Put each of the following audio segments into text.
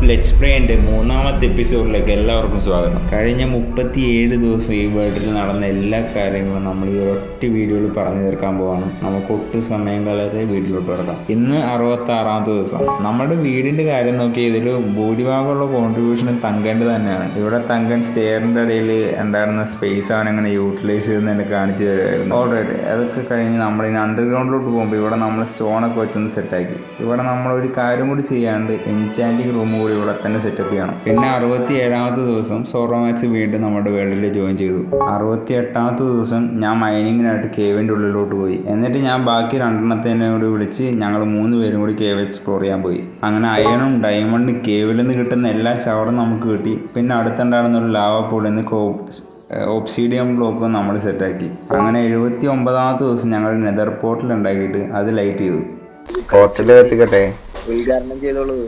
Let's പ്ലേൻ്റെ മൂന്നാമത്തെ എപ്പിസോഡിലേക്ക് എല്ലാവർക്കും സ്വാഗതം. കഴിഞ്ഞ 37 ദിവസം ഈ വേൾഡിൽ നടന്ന എല്ലാ കാര്യങ്ങളും നമ്മൾ ഈ ഒറ്റ വീഡിയോയിൽ പറഞ്ഞു തീർക്കാൻ പോവാണ്. നമുക്ക് ഒട്ടും സമയം കളയാതെ വീട്ടിലോട്ട് കിടക്കാം. ഇന്ന് 66ാമത്തെ ദിവസം. നമ്മുടെ വീടിൻ്റെ കാര്യം നോക്കി ഇതിൽ ഭൂരിഭാഗമുള്ള കോൺട്രിബ്യൂഷനും തങ്കേൻ്റെ തന്നെയാണ്. ഇവിടെ തങ്കൻ സ്റ്റെയറിൻ്റെ ഇടയിൽ ഉണ്ടായിരുന്ന സ്പേസ് അവനങ്ങനെ യൂട്ടിലൈസ് ചെയ്തെന്ന് കാണിച്ചു തരുമായിരുന്നു. ഓൾറെഡി അതൊക്കെ കഴിഞ്ഞ് നമ്മളിനി അണ്ടർഗ്രൗണ്ടിലോട്ട് പോകുമ്പോൾ ഇവിടെ നമ്മൾ സ്റ്റോണൊക്കെ വെച്ചൊന്ന് സെറ്റാക്കി. ഇവിടെ നമ്മളൊരു കാര്യം കൂടി ചെയ്യാണ്ട് എൻചാൻറ്റിങ് റൂം കൂടി ഇവിടെ തന്നെ സെറ്റപ്പ് ചെയ്യണം. പിന്നെ 67ാമത്തെ ദിവസം സോറോ മാച്ച് വീണ്ടും നമ്മുടെ വേൾഡിൽ ജോയിൻ ചെയ്തു. 68ാമത്തെ ദിവസം ഞാൻ മൈനിങ്ങിനായിട്ട് കേവിൻ്റെ ഉള്ളിലോട്ട് പോയി. എന്നിട്ട് ഞാൻ ബാക്കി രണ്ടെണ്ണത്തിനെ കൂടി വിളിച്ച് ഞങ്ങൾ 3 പേരും കൂടി കേവ് എക്സ്പ്ലോർ ചെയ്യാൻ പോയി. അങ്ങനെ അയണും ഡയമണ്ടും കേവിൽ നിന്ന് കിട്ടുന്ന എല്ലാ ചവറും നമുക്ക് കിട്ടി. പിന്നെ അടുത്തുണ്ടായിരുന്ന ഒരു ലാവ പൂളിൽ നിന്ന് ഒബ്സീഡിയം ബ്ലോക്കും നമ്മൾ സെറ്റാക്കി. അങ്ങനെ 79ാമത്തെ ദിവസം ഞങ്ങൾ നെതർ പോർട്ടൽ ഉണ്ടാക്കിയിട്ട് അത് ലൈറ്റ് ചെയ്തു. പോർട്ടൽ എത്തിക്കട്ടെ, ഉദ്ഘാടനം ചെയ്തോളൂ.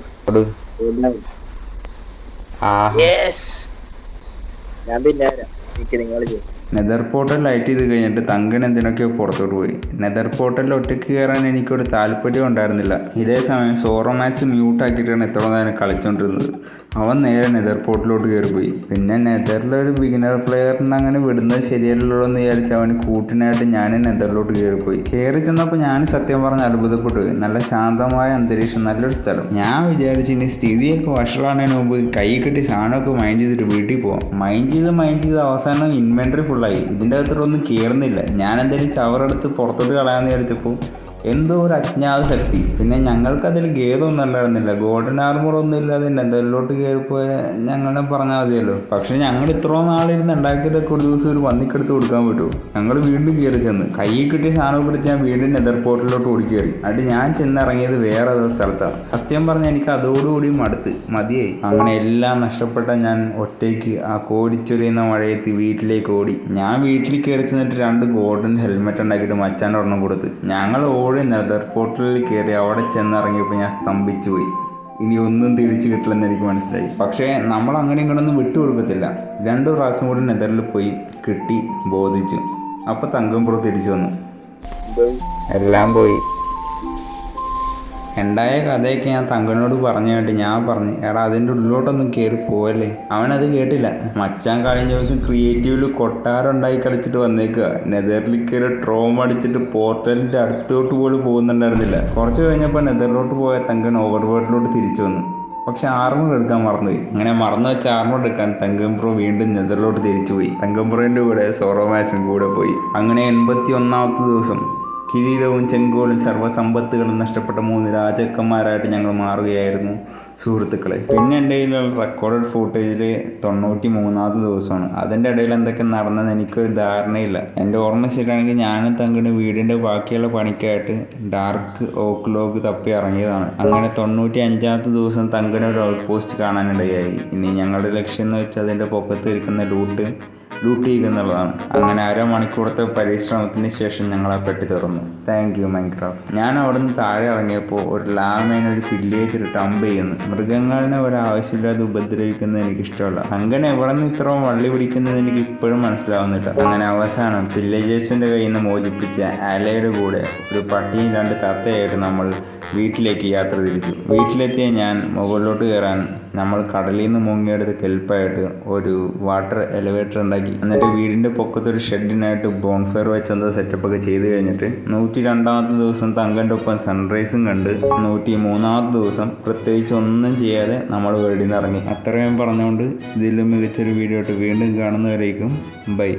ഞാൻ പിന്നെ നിങ്ങൾ നെതർ പോർട്ടൽ ലൈറ്റ് ചെയ്ത് കഴിഞ്ഞിട്ട് തങ്കൻ എന്തിനൊക്കെയോ പുറത്തോട്ട് പോയി. നെതർ പോർട്ടലിൽ ഒറ്റയ്ക്ക് കയറാൻ എനിക്കൊരു താല്പര്യം ഉണ്ടായിരുന്നില്ല. ഇതേ സമയം സോറോ മാച്ച് മ്യൂട്ടാക്കിയിട്ടാണ് എത്ര നേരം കളിച്ചുകൊണ്ടിരുന്നത്. അവൻ നേരെ നെതർ പോർട്ടലിലോട്ട് കയറിപ്പോയി. പിന്നെ നെതറിലൊരു ബിഗിനർ പ്ലെയറിനെ അങ്ങനെ വിടുന്നത് ശരിയല്ലല്ലോ എന്ന് വിചാരിച്ച് അവന് കൂട്ടിനായിട്ട് ഞാൻ നെതറിലോട്ട് കയറിപ്പോയി. കയറി ചെന്നപ്പോൾ ഞാൻ സത്യം പറഞ്ഞ് അത്ഭുതപ്പെട്ടു. നല്ല ശാന്തമായ അന്തരീക്ഷം, നല്ലൊരു സ്ഥലം. ഞാൻ വിചാരിച്ച് ഇനി സ്ഥിതിയൊക്കെ വഷളാണതിന് മുമ്പ് കൈ കെട്ടി സാധനമൊക്കെ മൈൻഡ് ചെയ്തിട്ട് വീട്ടിൽ പോവാം. മൈൻഡ് ചെയ്ത് അവസാനം ഇൻവെൻറ്ററി ഫുള്ളായി. ഇതിൻ്റെ അകത്തോട്ടൊന്നും കയറുന്നില്ല. ഞാൻ എന്തെങ്കിലും ചവറെടുത്ത് പുറത്തോട്ട് കളയാമെന്ന് വിചാരിച്ചപ്പോൾ എന്തോ ഒരു അജ്ഞാത ശക്തി. പിന്നെ ഞങ്ങൾക്കതിൽ ഗേദമൊന്നും ഉണ്ടായിരുന്നില്ല. ഗോൾഡൻ ആർമർ ഒന്നും ഇല്ലാതെ നെതറിലോട്ട് കയറിപ്പോയ ഞങ്ങളെ പറഞ്ഞാൽ മതിയല്ലോ. പക്ഷെ ഞങ്ങൾ ഇത്രയും നാളിരുന്ന് ഉണ്ടാക്കിയതൊക്കെ ഒരു ദിവസം ഒരു പന്നിക്കെടുത്ത് കൊടുക്കാൻ പറ്റുമോ? ഞങ്ങൾ വീണ്ടും കയറി ചെന്ന് കയ്യിൽ കിട്ടിയ സാധനം എടുത്ത് ഞാൻ വീണ്ടും നെതർ പോർട്ടലിലോട്ട് ഓടിക്കയറി. എന്നിട്ട് ഞാൻ ചെന്നിറങ്ങിയത് വേറെ ഏതോ സ്ഥലത്താണ്. സത്യം പറഞ്ഞാൽ എനിക്ക് അതോടുകൂടി മതിയായി. അങ്ങനെ എല്ലാം നഷ്ടപ്പെട്ട ഞാൻ ഒറ്റയ്ക്ക് ആ കോടിച്ചൊരിയുന്ന മഴയത്ത് വീട്ടിലേക്ക് ഓടി. ഞാൻ വീട്ടിൽ കയറി ചെന്നിട്ട് 2 ഗോൾഡൻ ഹെൽമെറ്റ് ഉണ്ടാക്കിയിട്ട് മച്ചാൻ്റെ ഒരെണ്ണം കൊടുത്ത് ഞങ്ങൾ നെതർ പോർട്ടലിൽ കയറി. അവിടെ ചെന്നിറങ്ങിയപ്പോൾ ഞാൻ സ്തംഭിച്ചു പോയി. ഇനി ഒന്നും തിരിച്ചു കിട്ടില്ലെന്ന് എനിക്ക് മനസ്സിലായി. പക്ഷേ നമ്മൾ അങ്ങനെ ഇങ്ങനൊന്നും വിട്ടുകൊടുക്കത്തില്ല. 2 പ്രാവശ്യം കൂടി നെതറിൽ പോയി കിട്ടി, ബോധിച്ചു. അപ്പോൾ തങ്കംപുറം തിരിച്ചു വന്നു. എല്ലാം പോയി. ഉണ്ടായ കഥയൊക്കെ ഞാൻ തങ്കനോട് പറഞ്ഞു കേട്ട് ഞാൻ പറഞ്ഞു, എടാ അതിൻ്റെ ഉള്ളിലോട്ടൊന്നും കയറി പോവല്ലേ. അവനത് കേട്ടില്ല. മച്ചാൻ കഴിഞ്ഞ ദിവസം ക്രിയേറ്റീവിൽ കൊട്ടാരം ഉണ്ടാക്കി കളിച്ചിട്ട് വന്നേക്കുക. നെതറിൽ കയറി ട്രോം അടിച്ചിട്ട് പോർട്ടലിൻ്റെ അടുത്തോട്ട് പോലും പോകുന്നുണ്ടായിരുന്നില്ല. കുറച്ച് കഴിഞ്ഞപ്പോൾ നെതറിലോട്ട് പോയ തങ്കൻ ഓവർവേർഡിലോട്ട് തിരിച്ചു വന്നു. പക്ഷെ ആർമർ എടുക്കാൻ മറന്നുപോയി. അങ്ങനെ മറന്നു വെച്ച ആർമർ എടുക്കാൻ തങ്കംപ്രോ വീണ്ടും നെതറിലോട്ട് തിരിച്ചു പോയി. തങ്കംപ്രോൻ്റെ കൂടെ സോറോ മാച്ചും കൂടെ പോയി. അങ്ങനെ 81ാമത്തെ ദിവസം കിരീടവും ചെങ്കോലും സർവ്വസമ്പത്തുകളും നഷ്ടപ്പെട്ട 3 രാജാക്കന്മാരായിട്ട് ഞങ്ങൾ മാറുകയായിരുന്നു സുഹൃത്തുക്കളെ. പിന്നെ എൻ്റെ കയ്യിലുള്ള റെക്കോർഡഡ് ഫൂട്ടേജിൽ 93ാമത്തെ ദിവസമാണ്. അതിൻ്റെ ഇടയിൽ എന്തൊക്കെ നടന്നതെന്ന് എനിക്കൊരു ധാരണയില്ല. എൻ്റെ ഓർമ്മ ശരിയാണെങ്കിൽ ഞാനും തങ്കന് വീടിൻ്റെ ബാക്കിയുള്ള പണിക്കായിട്ട് ഡാർക്ക് ഓക്ക് ലോഗ് തപ്പി ഇറങ്ങിയതാണ്. അങ്ങനെ 95ാമത്തെ ദിവസം തങ്കനൊരു ഔട്ട് പോസ്റ്റ് കാണാനിടയായി. ഇനി ഞങ്ങളുടെ ലക്ഷ്യം എന്ന് വെച്ചാൽ അതിൻ്റെ പൊക്കത്ത് ഇരിക്കുന്ന ലൂട്ട് ചെയ്യുക എന്നുള്ളതാണ്. അങ്ങനെ അരമണിക്കൂറത്തെ പരിശ്രമത്തിന് ശേഷം ഞങ്ങൾ ആ പെട്ടി തുറന്നു. Thank you Minecraft. ഞാൻ അവിടെ നിന്ന് താഴെ ഇറങ്ങിയപ്പോൾ ഒരു ലാമേനെ ഒരു പില്ലേജിട്ട് ടംപ് ചെയ്യുന്നു. മൃഗങ്ങളിനെ ഒരാവശ്യമില്ലാതെ ഉപദ്രവിക്കുന്നത് എനിക്കിഷ്ടമല്ല. അങ്ങനെ എവിടെ നിന്ന് ഇത്രയും വള്ളി പിടിക്കുന്നത് എനിക്ക് ഇപ്പോഴും മനസ്സിലാവുന്നില്ല. അങ്ങനെ അവസാനം പില്ലേജേഴ്സിൻ്റെ കയ്യിൽ നിന്ന് മോചിപ്പിച്ച അലയുടെ കൂടെ ഒരു പട്ടിയും 2 തത്തയായിട്ട് നമ്മൾ വീട്ടിലേക്ക് യാത്ര തിരിച്ചു. വീട്ടിലെത്തിയ ഞാൻ മുകളിലോട്ട് കയറാൻ നമ്മൾ കടലിൽ നിന്ന് മുങ്ങിയെടുത്ത് കെൽപ്പായിട്ട് ഒരു വാട്ടർ എലിവേറ്റർ ഉണ്ടാക്കി. എന്നിട്ട് വീടിൻ്റെ പൊക്കത്തൊരു ഷെഡിനായിട്ട് ബോൺഫയർ വെച്ചെന്താ സെറ്റപ്പൊക്കെ ചെയ്ത് കഴിഞ്ഞിട്ട് 102ാമത്തെ ദിവസം തങ്കൻ്റെ ഒപ്പം സൺറൈസും കണ്ട് 103ാമത്തെ ദിവസം പ്രത്യേകിച്ച് ഒന്നും ചെയ്യാതെ നമ്മൾ വീട്ടിൽ നിന്ന് ഇറങ്ങി. അത്രയും പറഞ്ഞുകൊണ്ട് ഇതിലും മികച്ചൊരു വീഡിയോ ആയിട്ട് വീണ്ടും കാണുന്നവരേക്കും ബൈ.